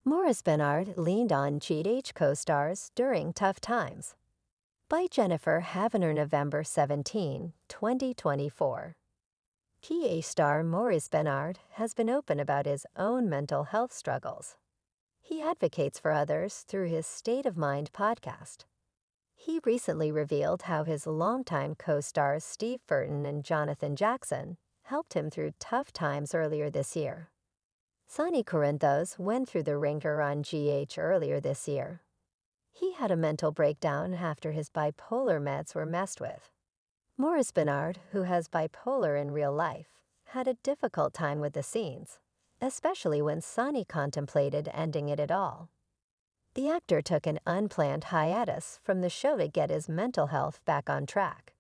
Maurice Benard leaned on GH co-stars during tough times. By Jennifer Havener, November 17, 2024. GH star Maurice Benard has been open about his own mental health struggles. He advocates for others through his State of Mind podcast. He recently revealed how his longtime co-stars Steve Burton and Jonathan Jackson helped him through tough times earlier this year. Sonny Corinthos went through the ringer on GH earlier this year. He had a mental breakdown after his bipolar meds were messed with. Maurice Benard, who has bipolar in real life, had a difficult time with the scenes, especially when Sonny contemplated ending it at all. The actor took an unplanned hiatus from the show to get his mental health back on track.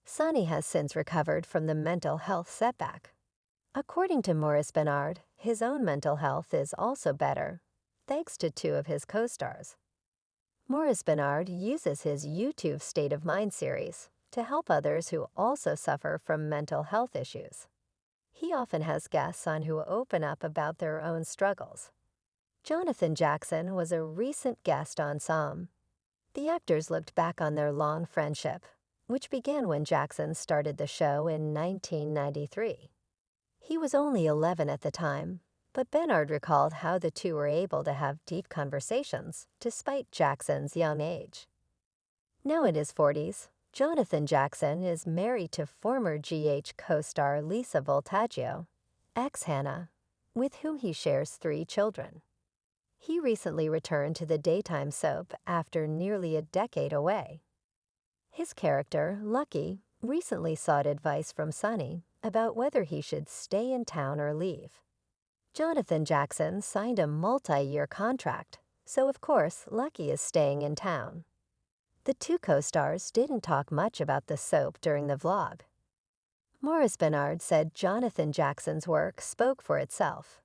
Sonny has since recovered from the mental health setback. According to Maurice Benard, his own mental health is also better, thanks to two of his co-stars. Maurice Benard uses his YouTube State of Mind series to help others who also suffer from mental health issues. He often has guests on who open up about their own struggles. Jonathan Jackson was a recent guest on Some. The actors looked back on their long friendship, which began when Jackson started the show in 1993. He was only 11 at the time, but Benard recalled how the two were able to have deep conversations despite Jackson's young age. Now in his 40s, Jonathan Jackson is married to former GH co-star Lisa Voltaggio, ex-Hannah, with whom he shares 3 children. He recently returned to the daytime soap after nearly a decade away. His character, Lucky, recently sought advice from Sonny about whether he should stay in town or leave. Jonathan Jackson signed a multi-year contract, so of course Lucky is staying in town. The two co-stars didn't talk much about the soap during the vlog. Maurice Benard said Jonathan Jackson's work spoke for itself.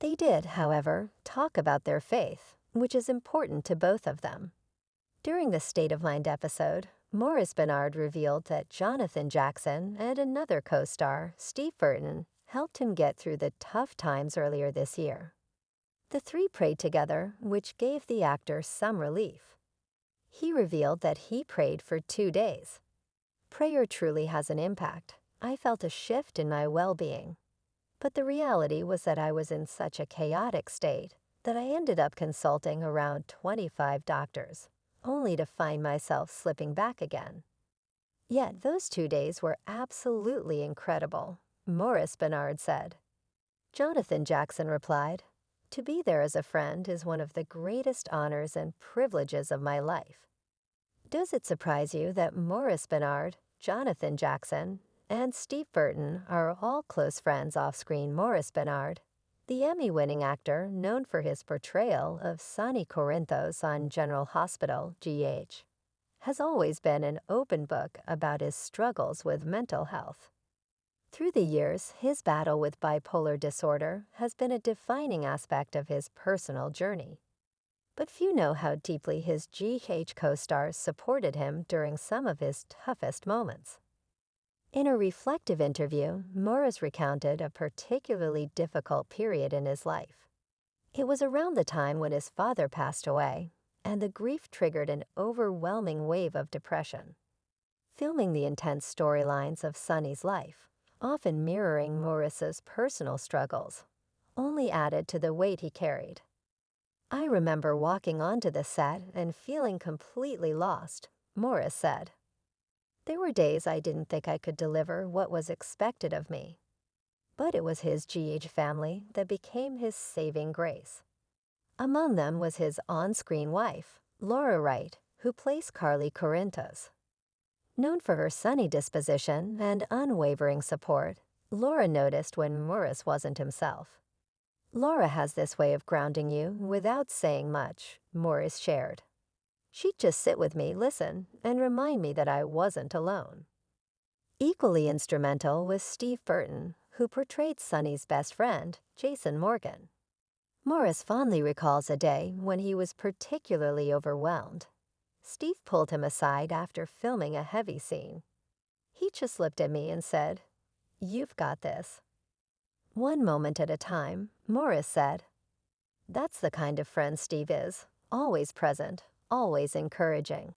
They did, however, talk about their faith, which is important to both of them. During the State of Mind episode, Maurice Benard revealed that Jonathan Jackson and another co-star, Steve Burton, helped him get through the tough times earlier this year. The 3 prayed together, which gave the actor some relief. He revealed that he prayed for 2 days. Prayer truly has an impact. I felt a shift in my well-being. But the reality was that I was in such a chaotic state that I ended up consulting around 25 doctors, only to find myself slipping back again. Yet those 2 days were absolutely incredible, Maurice Benard said. Jonathan Jackson replied, "To be there as a friend is one of the greatest honors and privileges of my life." Does it surprise you that Maurice Benard, Jonathan Jackson, and Steve Burton are all close friends off-screen? Maurice Benard, the Emmy-winning actor known for his portrayal of Sonny Corinthos on General Hospital, GH, has always been an open book about his struggles with mental health. Through the years, his battle with bipolar disorder has been a defining aspect of his personal journey. But few know how deeply his GH co-stars supported him during some of his toughest moments. In a reflective interview, Maurice recounted a particularly difficult period in his life. It was around the time when his father passed away, and the grief triggered an overwhelming wave of depression. Filming the intense storylines of Sonny's life, often mirroring Maurice's personal struggles, only added to the weight he carried. "I remember walking onto the set and feeling completely lost," Maurice said. "There were days I didn't think I could deliver what was expected of me." But it was his GH family that became his saving grace. Among them was his on-screen wife, Laura Wright, who plays Carly Corinthos. Known for her sunny disposition and unwavering support, Laura noticed when Maurice wasn't himself. "Laura has this way of grounding you without saying much," Maurice shared. "She'd just sit with me, listen, and remind me that I wasn't alone." Equally instrumental was Steve Burton, who portrayed Sonny's best friend, Jason Morgan. Maurice fondly recalls a day when he was particularly overwhelmed. Steve pulled him aside after filming a heavy scene. He just looked at me and said, "You've got this." "One moment at a time," Maurice said. That's the kind of friend Steve is. Always present, always encouraging.